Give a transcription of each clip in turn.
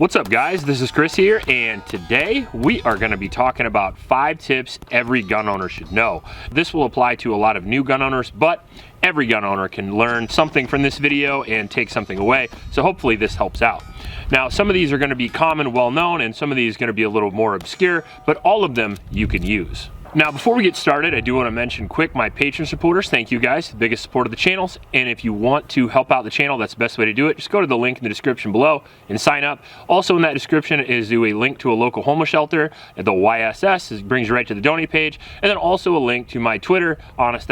What's up guys, this is Chris here, and today we are going to be talking about 5 tips every gun owner should know. This will apply to a lot of new gun owners, but every gun owner can learn something from this video and take something away, so hopefully this helps out. Now, some of these are going to be common, well-known, and some of these are going to be a little more obscure, but all of them you can use. Now, before we get started, I do want to mention quick my Patron supporters. Thank you guys, the biggest support of the channels. And if you want to help out the channel, that's the best way to do it. Just go to the link in the description below and sign up. Also in that description is a link to a local homeless shelter at the YSS. It brings you right to the donate page. And then also a link to my Twitter, @X.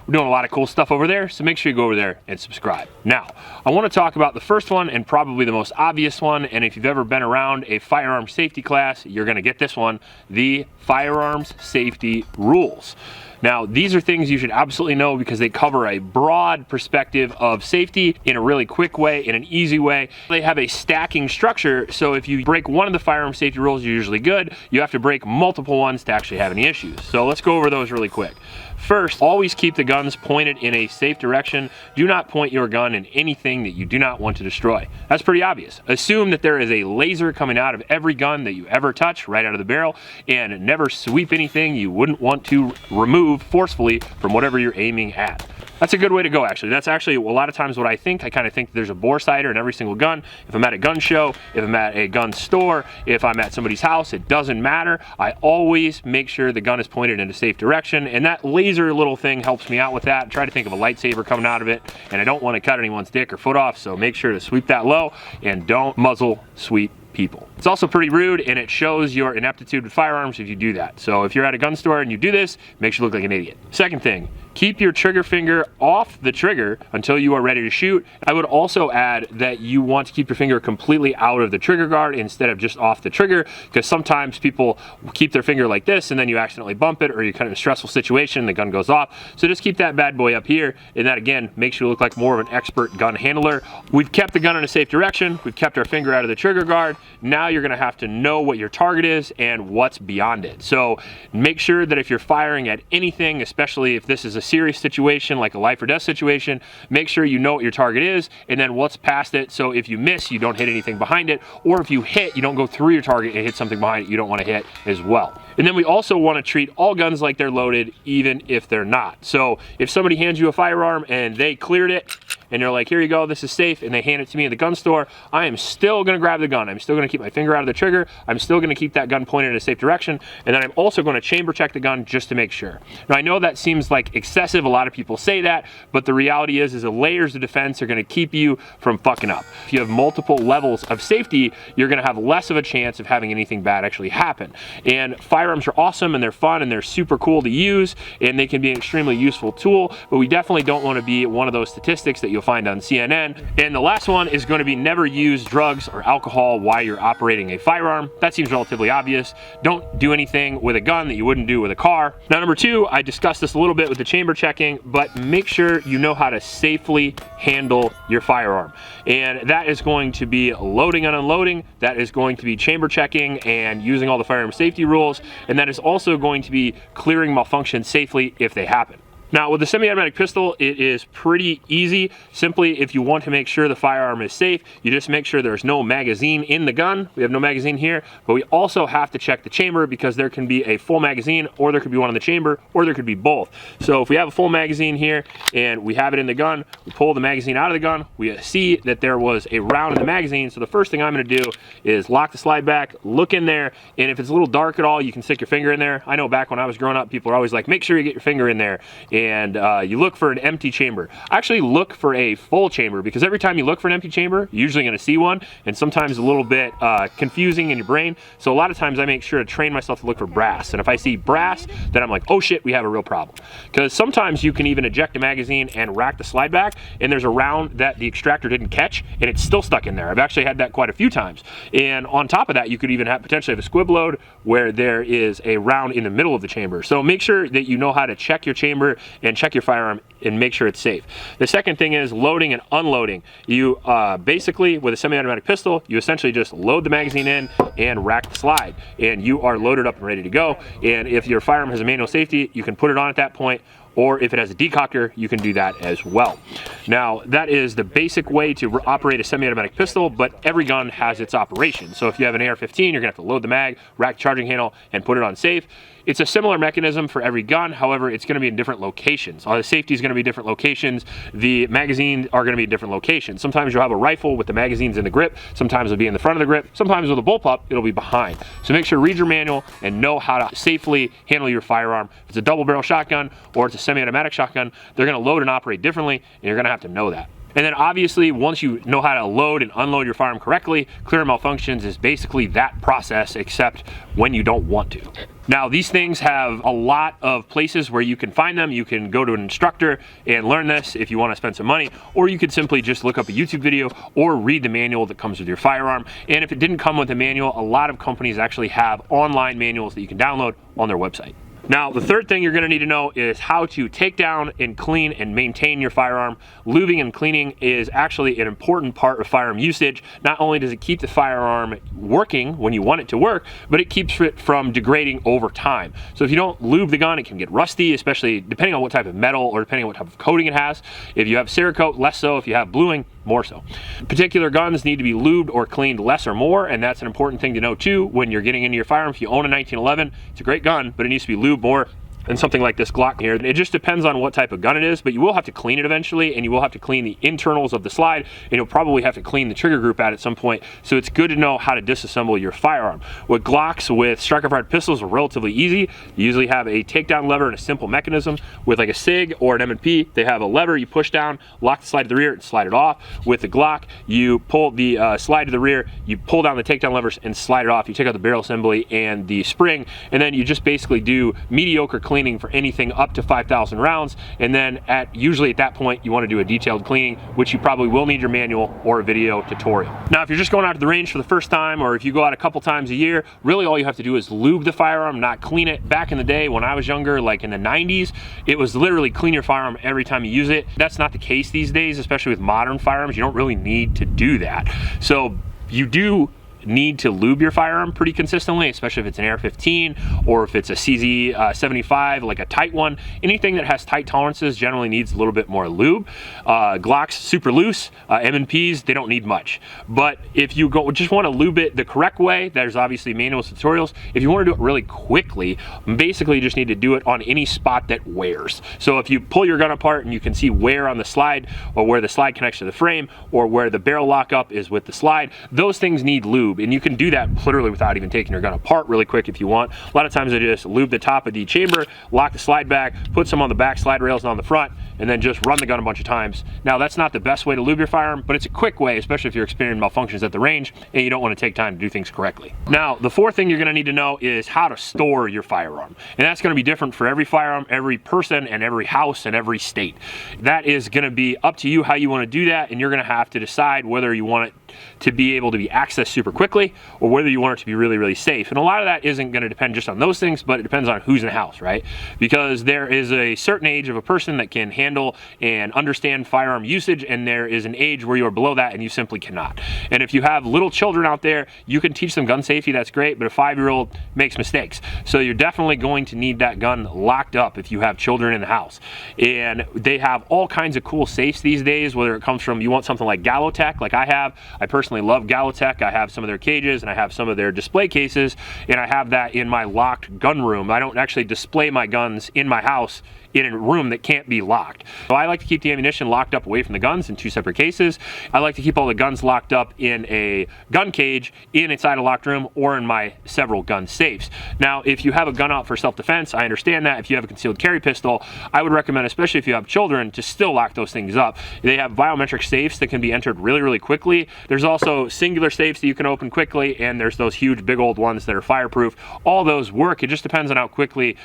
We're doing a lot of cool stuff over there, so make sure you go over there and subscribe. Now, I want to talk about the first one and probably the most obvious one. And if you've ever been around a firearm safety class, you're going to get this one. The firearms safety rules. Now, these are things you should absolutely know because they cover a broad perspective of safety in a really quick way, in an easy way. They have a stacking structure, so if you break one of the firearm safety rules, you're usually good. You have to break multiple ones to actually have any issues. So let's go over those really quick. First, always keep the guns pointed in a safe direction. Do not point your gun in anything that you do not want to destroy. That's pretty obvious. Assume that there is a laser coming out of every gun that you ever touch, right out of the barrel, and never sweep anything you wouldn't want to remove forcefully from whatever you're aiming at. That's a good way to go, actually. That's actually a lot of times what I think. I kind of think there's a bore sighter in every single gun. If I'm at a gun show, if I'm at a gun store, if I'm at somebody's house, it doesn't matter. I always make sure the gun is pointed in a safe direction, and that laser little thing helps me out with that. I try to think of a lightsaber coming out of it, and I don't want to cut anyone's dick or foot off, so make sure to sweep that low and don't muzzle sweep people. It's also pretty rude, and it shows your ineptitude with firearms if you do that. So if you're at a gun store and you do this, makes you look like an idiot. Second thing, keep your trigger finger off the trigger until you are ready to shoot. I would also add that you want to keep your finger completely out of the trigger guard instead of just off the trigger, because sometimes people keep their finger like this and then you accidentally bump it, or you're kind of in a stressful situation, the gun goes off. So just keep that bad boy up here, and that again makes you look like more of an expert gun handler. We've kept the gun in a safe direction, we've kept our finger out of the trigger guard. Now you're going to have to know what your target is and what's beyond it. So make sure that if you're firing at anything, especially if this is a serious situation like a life or death situation, make sure you know what your target is and then what's past it. So if you miss, you don't hit anything behind it, or if you hit, you don't go through your target and hit something behind it you don't want to hit as well. And then we also want to treat all guns like they're loaded, even if they're not. So if somebody hands you a firearm and they cleared it and they're like, here you go, this is safe, and they hand it to me at the gun store, I am still going to grab the gun. I'm still going to keep my finger out of the trigger. I'm still going to keep that gun pointed in a safe direction, and then I'm also going to chamber check the gun just to make sure. Now, I know that seems like excessive. A lot of people say that, but the reality is the layers of defense are going to keep you from fucking up. If you have multiple levels of safety, you're going to have less of a chance of having anything bad actually happen. And firearms are awesome, and they're fun, and they're super cool to use, and they can be an extremely useful tool, but we definitely don't want to be one of those statistics that you'll find on CNN. And the last one is going to be never use drugs or alcohol while you're operating a firearm. That seems relatively obvious. Don't do anything with a gun that you wouldn't do with a car. Now, number 2, I discussed this a little bit with the chamber checking, but make sure you know how to safely handle your firearm. And that is going to be loading and unloading. That is going to be chamber checking and using all the firearm safety rules. And that is also going to be clearing malfunctions safely if they happen. Now, with the semi-automatic pistol, it is pretty easy. Simply, if you want to make sure the firearm is safe, you just make sure there's no magazine in the gun. We have no magazine here, but we also have to check the chamber because there can be a full magazine, or there could be one in the chamber, or there could be both. So if we have a full magazine here and we have it in the gun, we pull the magazine out of the gun, we see that there was a round in the magazine. So the first thing I'm going to do is lock the slide back, look in there, and if it's a little dark at all, you can stick your finger in there. I know back when I was growing up, people were always like, make sure you get your finger in there. And you look for an empty chamber. Actually look for a full chamber, because every time you look for an empty chamber, you're usually going to see one, and sometimes a little bit confusing in your brain. So a lot of times I make sure to train myself to look for brass, and if I see brass, then I'm like, oh shit, we have a real problem. Because sometimes you can even eject a magazine and rack the slide back, and there's a round that the extractor didn't catch, and it's still stuck in there. I've actually had that quite a few times. And on top of that, you could even have potentially have a squib load where there is a round in the middle of the chamber. So make sure that you know how to check your chamber and check your firearm and make sure it's safe. The second thing is loading and unloading. You basically, with a semi-automatic pistol, you essentially just load the magazine in and rack the slide, and you are loaded up and ready to go. And if your firearm has a manual safety, you can put it on at that point, or if it has a decocker, you can do that as well. Now, that is the basic way to operate a semi-automatic pistol, but every gun has its operation. So if you have an AR-15, you're gonna have to load the mag, rack the charging handle, and put it on safe. It's a similar mechanism for every gun, however, it's gonna be in different locations. The safety is gonna be different locations. The magazines are gonna be in different locations. Sometimes you'll have a rifle with the magazines in the grip, sometimes it'll be in the front of the grip, sometimes with a bullpup, it'll be behind. So make sure to read your manual and know how to safely handle your firearm. If it's a double barrel shotgun or it's a semi-automatic shotgun, they're gonna load and operate differently, and you're gonna have to know that. And then obviously, once you know how to load and unload your firearm correctly, clearing malfunctions is basically that process, except when you don't want to. Now, these things have a lot of places where you can find them. You can go to an instructor and learn this if you want to spend some money, or you could simply just look up a YouTube video or read the manual that comes with your firearm. And if it didn't come with a manual, a lot of companies actually have online manuals that you can download on their website. Now, the third thing you're gonna need to know is how to take down and clean and maintain your firearm. Lubing and cleaning is actually an important part of firearm usage. Not only does it keep the firearm working when you want it to work, but it keeps it from degrading over time. So if you don't lube the gun, it can get rusty, especially depending on what type of metal or depending on what type of coating it has. If you have Cerakote, less so. If you have bluing, more so. Particular guns need to be lubed or cleaned less or more, and that's an important thing to know too when you're getting into your firearm. If you own a 1911, it's a great gun, but it needs to be lubed more than something like this Glock here. It just depends on what type of gun it is, but you will have to clean it eventually, and you will have to clean the internals of the slide, and you'll probably have to clean the trigger group at some point. So it's good to know how to disassemble your firearm. With Glocks, with striker-fired pistols, are relatively easy. You usually have a takedown lever and a simple mechanism. With like a SIG or an M&P, they have a lever you push down, lock the slide to the rear, and slide it off. With the Glock, you pull the slide to the rear, you pull down the takedown levers and slide it off. You take out the barrel assembly and the spring, and then you just basically do mediocre cleaning for anything up to 5,000 rounds, and then usually at that point you want to do a detailed cleaning, which you probably will need your manual or a video tutorial. Now, if you're just going out to the range for the first time, or if you go out a couple times a year, really all you have to do is lube the firearm, not clean it. Back in the day when I was younger, like in the 90s, it was literally clean your firearm every time you use it. That's not the case these days, especially with modern firearms. You don't really need to do that. So you do need to lube your firearm pretty consistently, especially if it's an AR-15 or if it's a CZ75, like a tight one. Anything that has tight tolerances generally needs a little bit more lube. Glocks, super loose. M&Ps, they don't need much. But if you just want to lube it the correct way, there's obviously manuals, tutorials. If you want to do it really quickly, basically you just need to do it on any spot that wears. So if you pull your gun apart and you can see wear on the slide, or where the slide connects to the frame, or where the barrel lockup is with the slide, those things need lube. And you can do that literally without even taking your gun apart really quick if you want. A lot of times I just lube the top of the chamber, lock the slide back, put some on the back slide rails and on the front, and then just run the gun a bunch of times. Now, that's not the best way to lube your firearm, but it's a quick way, especially if you're experiencing malfunctions at the range and you don't want to take time to do things correctly. Now, the fourth thing you're going to need to know is how to store your firearm. And that's going to be different for every firearm, every person, and every house, and every state. That is going to be up to you how you want to do that, and you're going to have to decide whether you want it to be able to be accessed super quickly or whether you want it to be really, really safe. And a lot of that isn't going to depend just on those things, but it depends on who's in the house, right? Because there is a certain age of a person that can handle and understand firearm usage, and there is an age where you are below that and you simply cannot. And if you have little children out there, you can teach them gun safety, that's great, but a 5-year-old makes mistakes. So you're definitely going to need that gun locked up if you have children in the house. And they have all kinds of cool safes these days, whether it comes from, you want something like Galotech, like I have. I personally love Galotech. I have some of their cages and I have some of their display cases, and I have that in my locked gun room. I don't actually display my guns in my house in a room that can't be locked. So I like to keep the ammunition locked up away from the guns in 2 separate cases. I like to keep all the guns locked up in a gun cage inside a locked room or in my several gun safes. Now, if you have a gun out for self-defense, I understand that. If you have a concealed carry pistol, I would recommend, especially if you have children, to still lock those things up. They have biometric safes that can be entered really, really quickly. There's also singular safes that you can open quickly, and there's those huge big old ones that are fireproof. All those work. It just depends on how quickly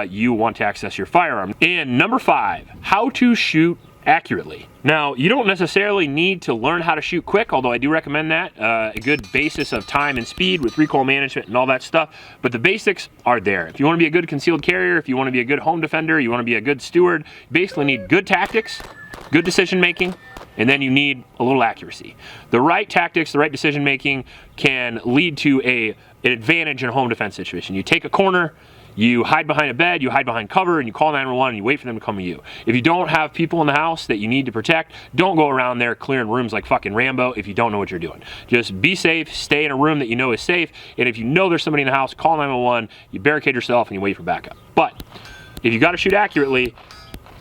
you want to access your firearm. And number 5, how to shoot accurately. Now, you don't necessarily need to learn how to shoot quick, although I do recommend that. A good basis of time and speed with recoil management and all that stuff, but the basics are there. If you want to be a good concealed carrier, if you want to be a good home defender, you want to be a good steward, you basically need good tactics, good decision making, and then you need a little accuracy. The right tactics, the right decision making can lead to an advantage in a home defense situation. You take a corner, You hide behind a bed, you hide behind cover, and you call 911 and you wait for them to come to you. If you don't have people in the house that you need to protect, don't go around there clearing rooms like fucking Rambo if you don't know what you're doing. Just be safe, stay in a room that you know is safe, and if you know there's somebody in the house, call 911, you barricade yourself and you wait for backup. But if you gotta shoot accurately,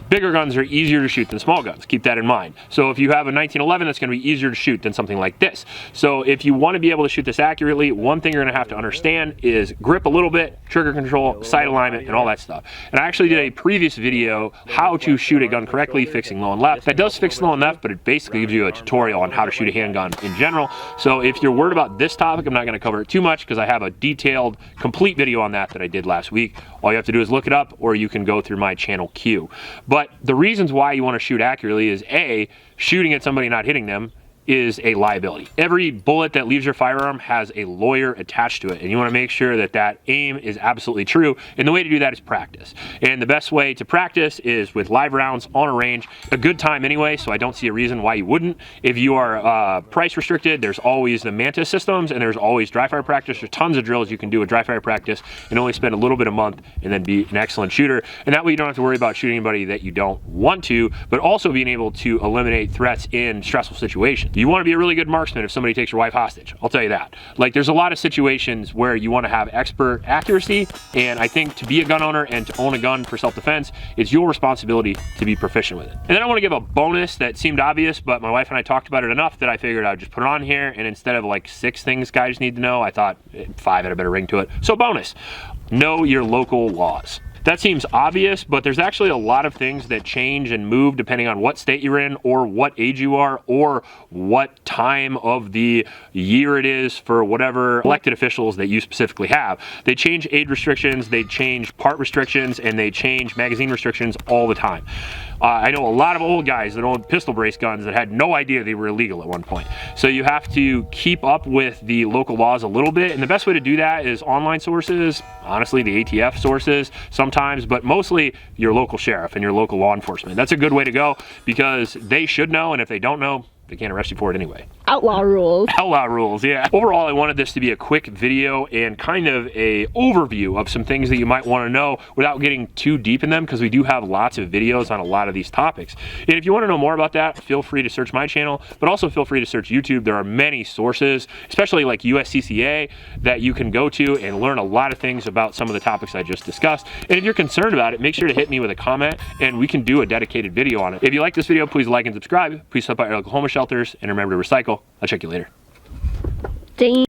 bigger guns are easier to shoot than small guns. Keep that in mind. So if you have a 1911, that's going to be easier to shoot than something like this. So if you want to be able to shoot this accurately, one thing you're going to have to understand is grip a little bit, trigger control, sight alignment, and all that stuff. And I actually did a previous video, how to shoot a gun correctly, fixing low and left. That does fix low and left, but it basically gives you a tutorial on how to shoot a handgun in general. So if you're worried about this topic, I'm not going to cover it too much because I have a detailed, complete video on that I did last week. All you have to do is look it up, or you can go through my channel queue. But the reasons why you want to shoot accurately is A, shooting at somebody not hitting them is a liability. Every bullet that leaves your firearm has a lawyer attached to it, and you want to make sure that that aim is absolutely true, and the way to do that is practice. And the best way to practice is with live rounds on a range, a good time anyway, so I don't see a reason why you wouldn't. If you are price restricted, there's always the Mantis systems, and there's always dry fire practice. There's tons of drills you can do with dry fire practice and only spend a little bit a month and then be an excellent shooter. And that way you don't have to worry about shooting anybody that you don't want to, but also being able to eliminate threats in stressful situations. You want to be a really good marksman if somebody takes your wife hostage. I'll tell you that. Like, there's a lot of situations where you want to have expert accuracy, and I think to be a gun owner and to own a gun for self-defense, it's your responsibility to be proficient with it. And then I want to give a bonus that seemed obvious, but my wife and I talked about it enough that I figured I'd just put it on here, and instead of like 6 things guys need to know, I thought 5 had a better ring to it. So bonus, know your local laws. That seems obvious, but there's actually a lot of things that change and move depending on what state you're in, or what age you are, or what time of the year it is for whatever elected officials that you specifically have. They change age restrictions, they change part restrictions, and they change magazine restrictions all the time. I know a lot of old guys that own pistol brace guns that had no idea they were illegal at one point. So you have to keep up with the local laws a little bit, and the best way to do that is online sources, honestly the ATF sources sometimes, but mostly your local sheriff and your local law enforcement. That's a good way to go because they should know, and if they don't know, they can't arrest you for it anyway. Outlaw rules. Outlaw rules, yeah. Overall, I wanted this to be a quick video and kind of a overview of some things that you might want to know without getting too deep in them, because we do have lots of videos on a lot of these topics. And if you want to know more about that, feel free to search my channel, but also feel free to search YouTube. There are many sources, especially like USCCA, that you can go to and learn a lot of things about some of the topics I just discussed. And if you're concerned about it, make sure to hit me with a comment and we can do a dedicated video on it. If you like this video, please like and subscribe. Please stop by your local homeless shelters and remember to recycle. I'll check you later. Dang.